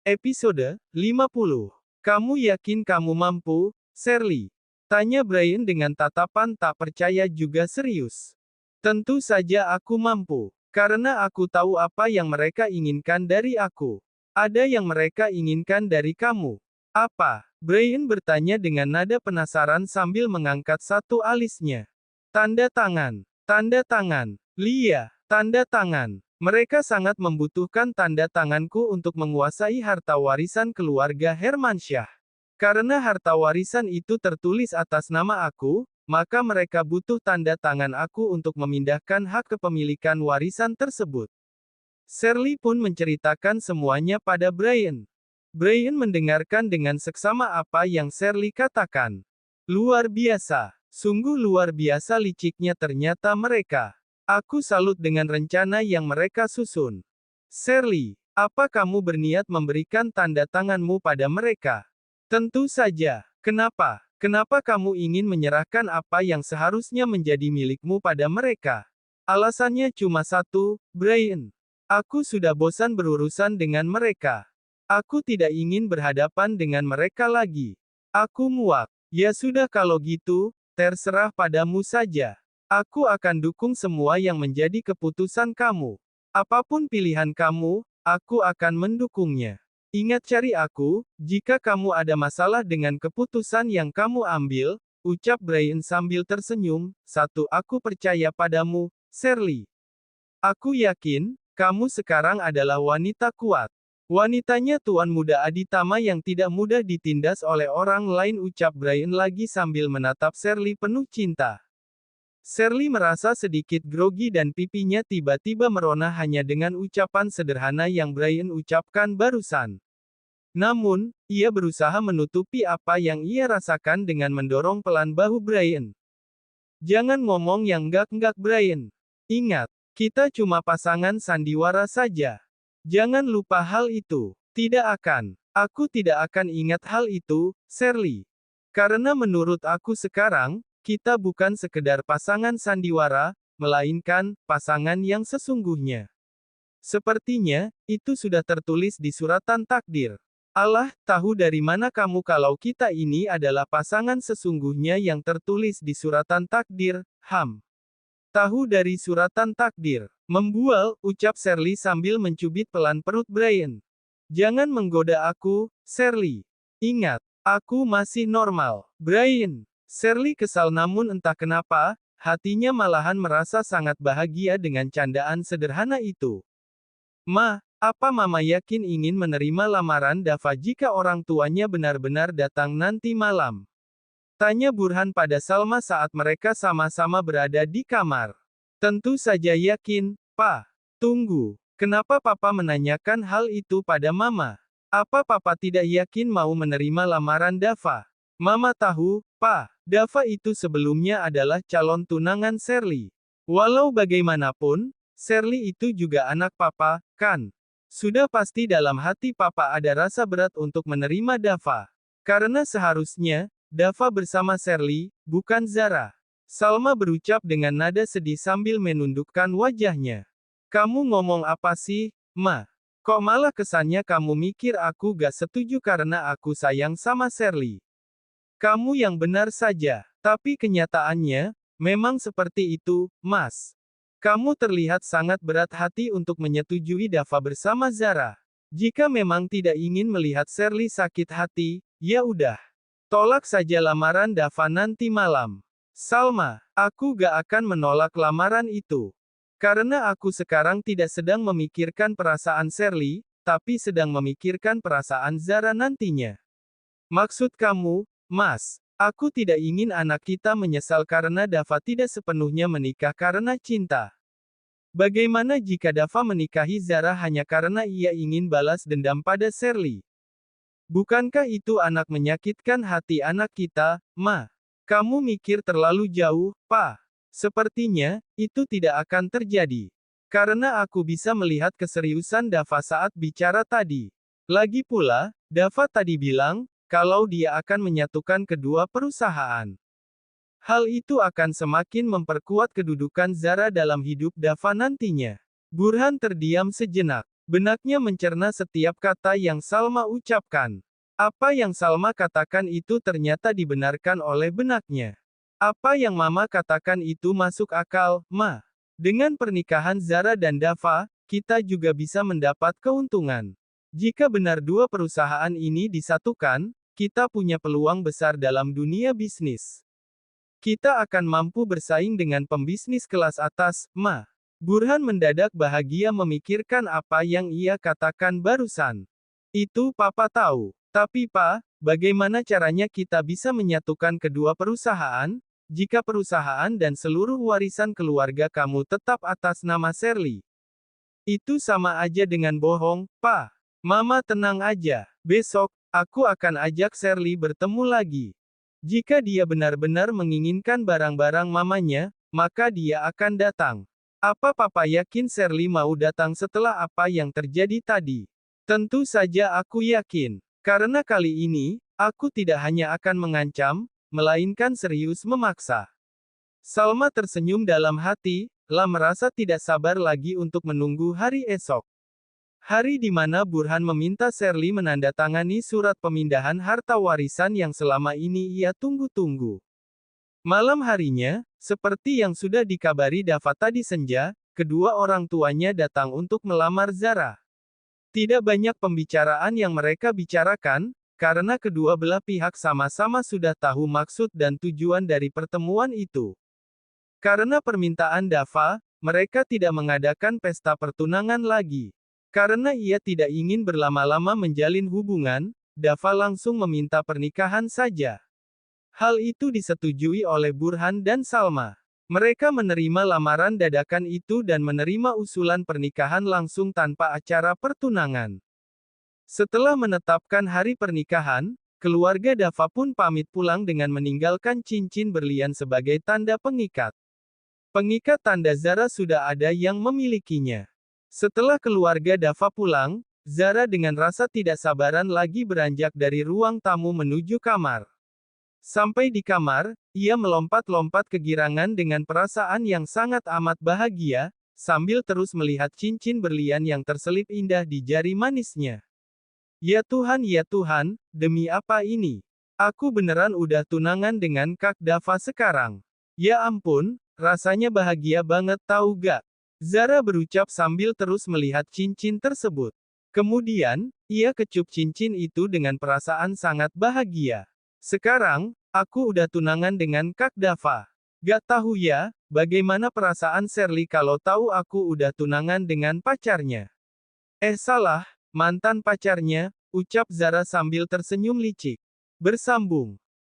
Episode 50. Kamu yakin kamu mampu, Shirley? Tanya Brian dengan tatapan tak percaya juga serius. Tentu saja aku mampu. Karena aku tahu apa yang mereka inginkan dari aku. Ada yang mereka inginkan dari kamu. Apa? Brian bertanya dengan nada penasaran sambil mengangkat satu alisnya. Tanda tangan. Tanda tangan. Lia. Tanda tangan. Mereka sangat membutuhkan tanda tanganku untuk menguasai harta warisan keluarga Hermansyah. Karena harta warisan itu tertulis atas nama aku, maka mereka butuh tanda tangan aku untuk memindahkan hak kepemilikan warisan tersebut. Shirley pun menceritakan semuanya pada Brian. Brian mendengarkan dengan seksama apa yang Shirley katakan. Luar biasa. Sungguh luar biasa liciknya ternyata mereka. Aku salut dengan rencana yang mereka susun. Shirley, apa kamu berniat memberikan tanda tanganmu pada mereka? Tentu saja. Kenapa? Kenapa kamu ingin menyerahkan apa yang seharusnya menjadi milikmu pada mereka? Alasannya cuma satu, Brian. Aku sudah bosan berurusan dengan mereka. Aku tidak ingin berhadapan dengan mereka lagi. Aku muak. Ya sudah kalau gitu, terserah padamu saja. Aku akan dukung semua yang menjadi keputusan kamu. Apapun pilihan kamu, aku akan mendukungnya. Ingat cari aku, jika kamu ada masalah dengan keputusan yang kamu ambil, ucap Brian sambil tersenyum, satu aku percaya padamu, Shirley. Aku yakin, kamu sekarang adalah wanita kuat. Wanitanya Tuan Muda Aditama yang tidak mudah ditindas oleh orang lain ucap Brian lagi sambil menatap Shirley penuh cinta. Shirley merasa sedikit grogi dan pipinya tiba-tiba merona hanya dengan ucapan sederhana yang Brian ucapkan barusan. Namun, ia berusaha menutupi apa yang ia rasakan dengan mendorong pelan bahu Brian. Jangan ngomong yang enggak-enggak Brian. Ingat, kita cuma pasangan sandiwara saja. Jangan lupa hal itu. Tidak akan. Aku tidak akan ingat hal itu, Shirley. Karena menurut aku sekarang, kita bukan sekedar pasangan sandiwara, melainkan pasangan yang sesungguhnya. Sepertinya, itu sudah tertulis di suratan takdir. Allah, tahu dari mana kamu kalau kita ini adalah pasangan sesungguhnya yang tertulis di suratan takdir, Tahu dari suratan takdir. Membual, ucap Shirley sambil mencubit pelan perut Brian. Jangan menggoda aku, Shirley. Ingat, aku masih normal. Brian. Shirley kesal namun entah kenapa, hatinya malahan merasa sangat bahagia dengan candaan sederhana itu. Ma, apa Mama yakin ingin menerima lamaran Dava jika orang tuanya benar-benar datang nanti malam? Tanya Burhan pada Salma saat mereka sama-sama berada di kamar. Tentu saja yakin, Pa. Tunggu, kenapa Papa menanyakan hal itu pada Mama? Apa Papa tidak yakin mau menerima lamaran Dava? Mama tahu, Pa, Dava itu sebelumnya adalah calon tunangan Shirley. Walau bagaimanapun, Shirley itu juga anak Papa, kan? Sudah pasti dalam hati Papa ada rasa berat untuk menerima Dava. Karena seharusnya, Dava bersama Shirley, bukan Zara. Salma berucap dengan nada sedih sambil menundukkan wajahnya. Kamu ngomong apa sih, Ma? Kok malah kesannya kamu mikir aku gak setuju karena aku sayang sama Shirley? Kamu yang benar saja. Tapi kenyataannya, memang seperti itu, Mas. Kamu terlihat sangat berat hati untuk menyetujui Dava bersama Zara. Jika memang tidak ingin melihat Shirley sakit hati, ya udah. Tolak saja lamaran Dava nanti malam. Salma, aku gak akan menolak lamaran itu. Karena aku sekarang tidak sedang memikirkan perasaan Shirley, tapi sedang memikirkan perasaan Zara nantinya. Maksud kamu, Mas, aku tidak ingin anak kita menyesal karena Dava tidak sepenuhnya menikah karena cinta. Bagaimana jika Dava menikahi Zara hanya karena ia ingin balas dendam pada Shirley? Bukankah itu anak menyakitkan hati anak kita, Ma? Kamu mikir terlalu jauh, Pa. Sepertinya, itu tidak akan terjadi. Karena aku bisa melihat keseriusan Dava saat bicara tadi. Lagi pula, Dava tadi bilang, kalau dia akan menyatukan kedua perusahaan. Hal itu akan semakin memperkuat kedudukan Zara dalam hidup Dava nantinya. Burhan terdiam sejenak. Benaknya mencerna setiap kata yang Salma ucapkan. Apa yang Salma katakan itu ternyata dibenarkan oleh benaknya. Apa yang Mama katakan itu masuk akal, Ma. Dengan pernikahan Zara dan Dava, kita juga bisa mendapat keuntungan. Jika benar dua perusahaan ini disatukan, kita punya peluang besar dalam dunia bisnis. Kita akan mampu bersaing dengan pembisnis kelas atas, Ma. Burhan mendadak bahagia memikirkan apa yang ia katakan barusan. Itu Papa tahu. Tapi Pa, bagaimana caranya kita bisa menyatukan kedua perusahaan? Jika perusahaan dan seluruh warisan keluarga kamu tetap atas nama Shirley. Itu sama aja dengan bohong, Pa. Mama tenang aja. Besok, aku akan ajak Shirley bertemu lagi. Jika dia benar-benar menginginkan barang-barang mamanya, maka dia akan datang. Apa Papa yakin Shirley mau datang setelah apa yang terjadi tadi? Tentu saja aku yakin. Karena kali ini, aku tidak hanya akan mengancam, melainkan serius memaksa. Salma tersenyum dalam hati, merasa tidak sabar lagi untuk menunggu hari esok. Hari di mana Burhan meminta Shirley menandatangani surat pemindahan harta warisan yang selama ini ia tunggu-tunggu. Malam harinya, seperti yang sudah dikabari Dava tadi senja, kedua orang tuanya datang untuk melamar Zara. Tidak banyak pembicaraan yang mereka bicarakan, karena kedua belah pihak sama-sama sudah tahu maksud dan tujuan dari pertemuan itu. Karena permintaan Dava, mereka tidak mengadakan pesta pertunangan lagi. Karena ia tidak ingin berlama-lama menjalin hubungan, Dava langsung meminta pernikahan saja. Hal itu disetujui oleh Burhan dan Salma. Mereka menerima lamaran dadakan itu dan menerima usulan pernikahan langsung tanpa acara pertunangan. Setelah menetapkan hari pernikahan, keluarga Dava pun pamit pulang dengan meninggalkan cincin berlian sebagai tanda pengikat. Pengikat tanda Zara sudah ada yang memilikinya. Setelah keluarga Dava pulang, Zara dengan rasa tidak sabaran lagi beranjak dari ruang tamu menuju kamar. Sampai di kamar, ia melompat-lompat kegirangan dengan perasaan yang sangat amat bahagia, sambil terus melihat cincin berlian yang terselip indah di jari manisnya. Ya Tuhan, demi apa ini? Aku beneran udah tunangan dengan Kak Dava sekarang. Ya ampun, rasanya bahagia banget tahu gak? Zara berucap sambil terus melihat cincin tersebut. Kemudian, ia kecup cincin itu dengan perasaan sangat bahagia. Sekarang, aku udah tunangan dengan Kak Dava. Gak tahu ya, bagaimana perasaan Shirley kalau tahu aku udah tunangan dengan pacarnya. Salah, mantan pacarnya, ucap Zara sambil tersenyum licik. Bersambung.